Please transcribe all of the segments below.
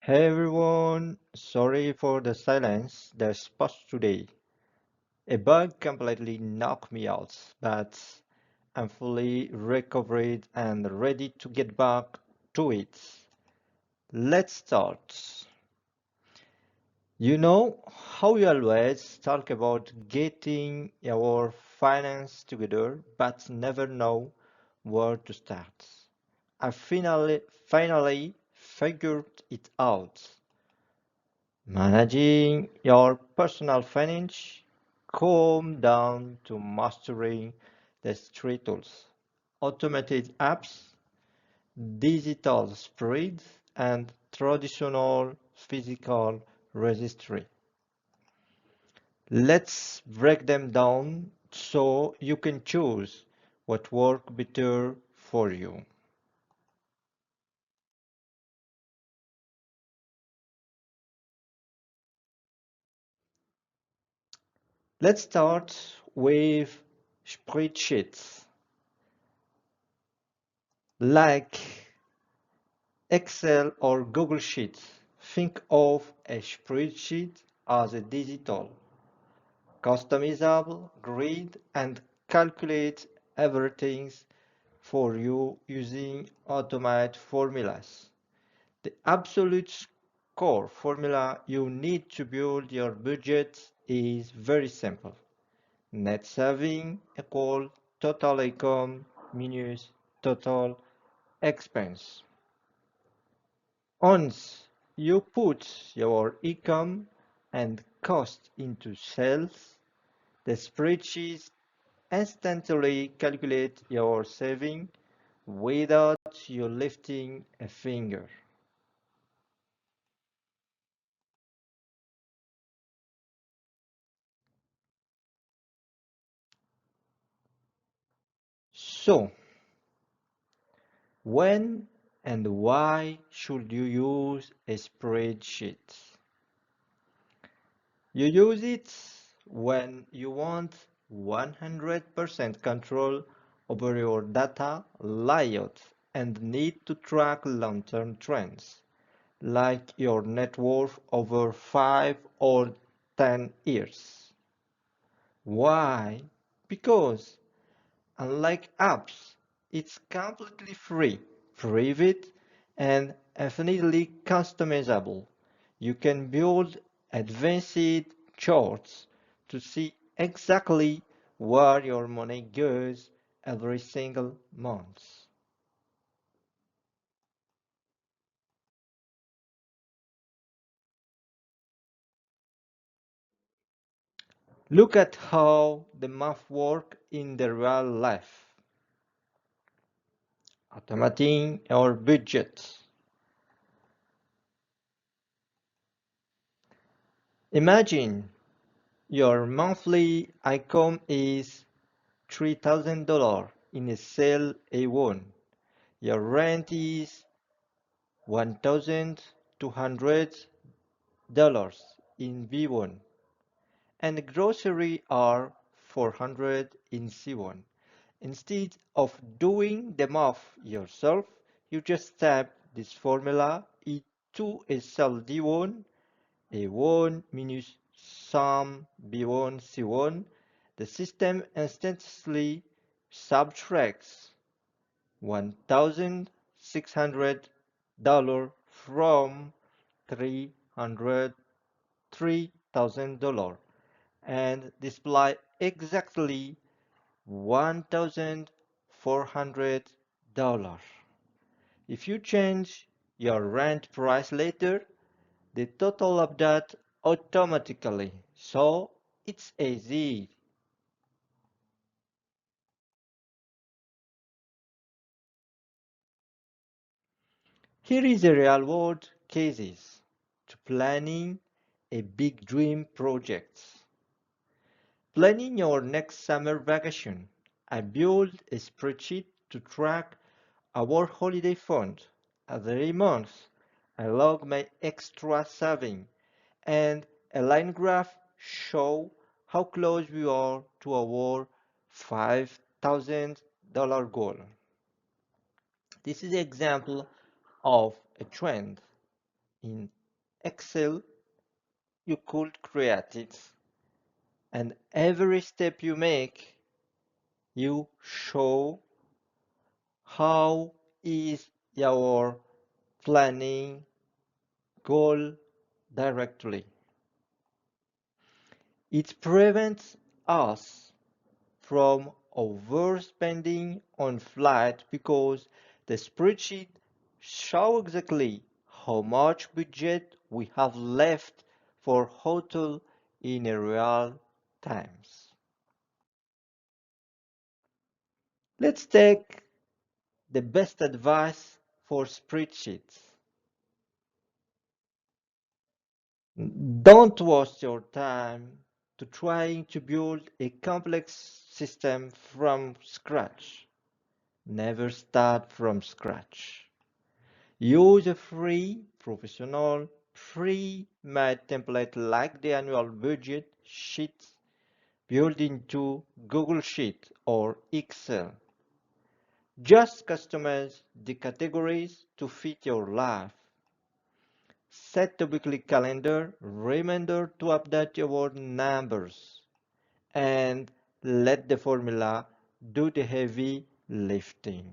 Hey everyone, sorry for the silence. There's pause today. A bug completely knocked me out, but I'm fully recovered and ready to get back to it. Let's start. You know how we always talk about getting our finance together, but never know where to start. I finally figured it out. Managing your personal finance come down to mastering the street tools, automated apps, digital spreads, and traditional physical registry. Let's break them down so you can choose what works better for you. Let's start with spreadsheets. Like Excel or Google Sheets. Think of a spreadsheet as a digital, customizable grid and calculate everything for you using automated formulas. The absolute core formula you need to build your budget is very simple. Net saving equals total income minus total expense. Once you put your income and cost into cells, the spreadsheet instantly calculates your saving without you lifting a finger. So, when and why should you use a spreadsheet? You use it when you want 100% control over your data layout and need to track long-term trends, like your net worth over 5 or 10 years. Why? Because unlike apps, it's completely free, private, and infinitely customizable. You can build advanced charts to see exactly where your money goes every single month. Look at how the math works in the real life. Automating your budget. Imagine your monthly income is $3,000 in a cell A1. Your rent is $1,200 in B1 and grocery are 400 in C1. Instead of doing the math yourself, you just type this formula into a cell D1, A1 minus sum B1 C1. The system instantly subtracts $1,600 from 303,000 and display exactly $1,400. If you change your rent price later, the total update automatically. So it's easy. Here is a real world cases to planning a big dream project. Planning your next summer vacation. I built a spreadsheet to track our holiday fund. Every month, I log my extra saving and a line graph show how close we are to our $5,000 goal. This is an example of a trend. In Excel, you could create it, and every step you make, you show how is your planning goal directly. It prevents us from overspending on flight because the spreadsheet shows exactly how much budget we have left for hotel in real times. Let's take the best advice for spreadsheets. Don't waste your time to trying to build a complex system from scratch. Never start from scratch. Use a free, professional, pre-made template like the annual budget sheets built into Google Sheet or Excel. Just customize the categories to fit your life. Set a weekly calendar, reminder to update your numbers, and let the formula do the heavy lifting.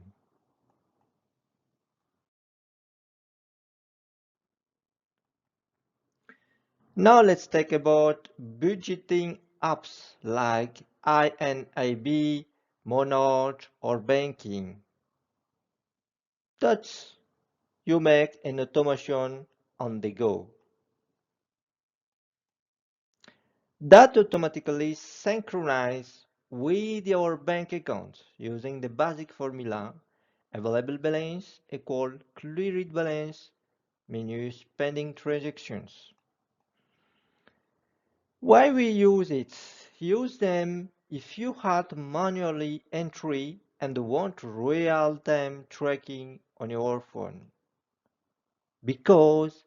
Now let's talk about budgeting apps like INIB, Monarch, or Banking. That's you make an automation on the go. That automatically synchronizes with your bank account using the basic formula available balance equal cleared balance minus pending transactions. Why we use it? Use them if you had manually entry and want real-time tracking on your phone. Because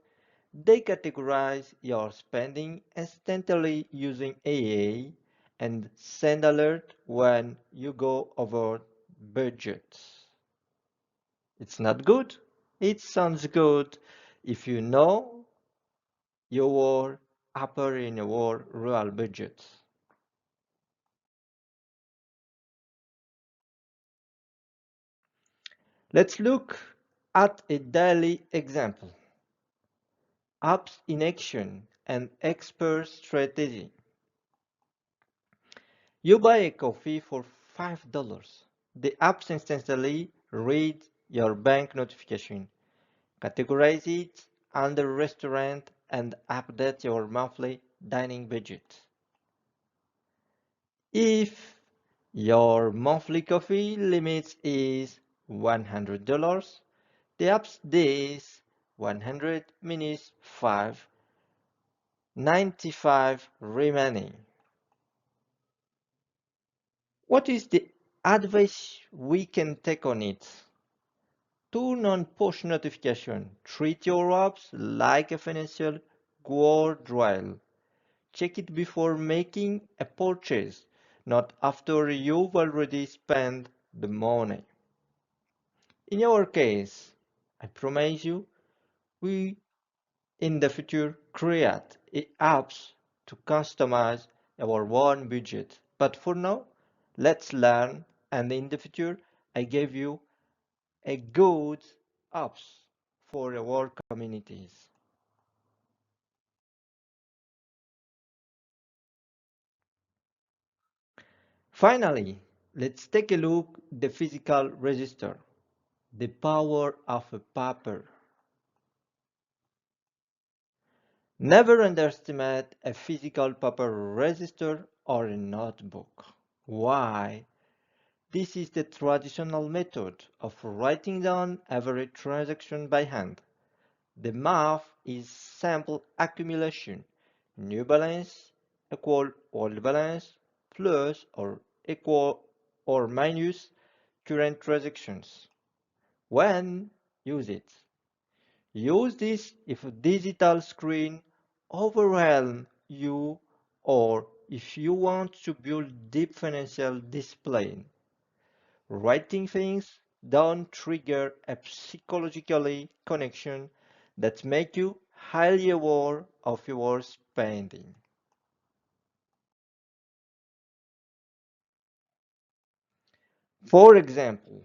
they categorize your spending instantly using AA and send alert when you go over budget. It's not good. It sounds good if you know your upper in your real budget. Let's look at a daily example. Apps in action and expert strategy. You buy a coffee for $5. The app instantly reads your bank notification, categorize it under restaurant, and update your monthly dining budget. If your monthly coffee limit is $100, the app's days 100 minus 5.95 remaining. What is the advice we can take on it? Turn on push notification. Treat your apps like a financial guardrail. Check it before making a purchase, not after you've already spent the money. In our case, I promise you, we in the future create apps to customize our own budget. But for now, let's learn, and in the future, I gave you a good apps for our communities. Finally, let's take a look at the physical register, the power of a paper. Never underestimate a physical paper register or a notebook. Why? This is the traditional method of writing down every transaction by hand. The math is simple accumulation. New balance equal old balance plus or equal or minus current transactions. When use it? Use this if a digital screen overwhelms you or if you want to build deep financial discipline. Writing things down trigger a psychologically connection that make you highly aware of your spending. For example,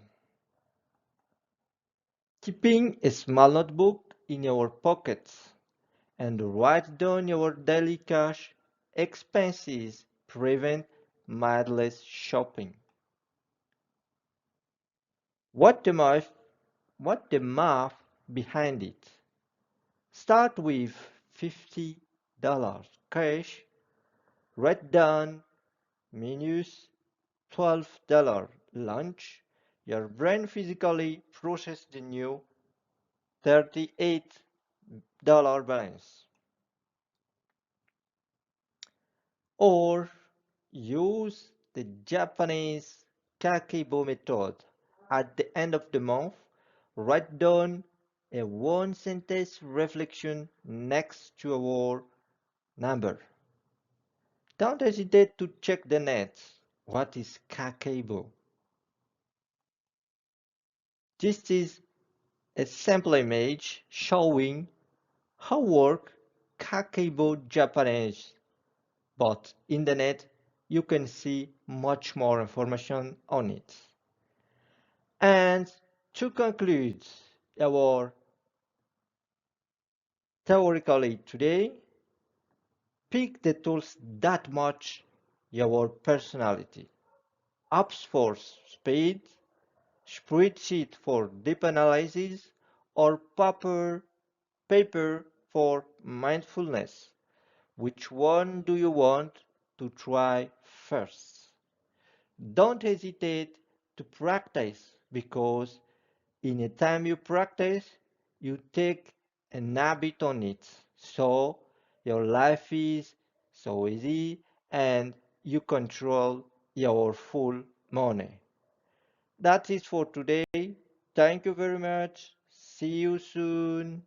keeping a small notebook in your pockets and write down your daily cash expenses prevent mindless shopping. What the math, what the math behind it? Start with $50 cash, write down minus $12 lunch. Your brain physically processes the new $38 balance. Or use the Japanese Kakeibo method. At the end of the month, write down a one sentence reflection next to our number. Don't hesitate to check the net. What is Kakeibo? This is a simple image showing how work Kakeibo Japanese, but in the net you can see much more information on it. And to conclude our theoretically today, pick the tools that match your personality. Apps for speed, spreadsheet for deep analysis, or paper for mindfulness. Which one do you want to try first? Don't hesitate to practice because in a time you practice, you take an habit on it. So your life is so easy and you control your full money. That's it for today. Thank you very much. See you soon.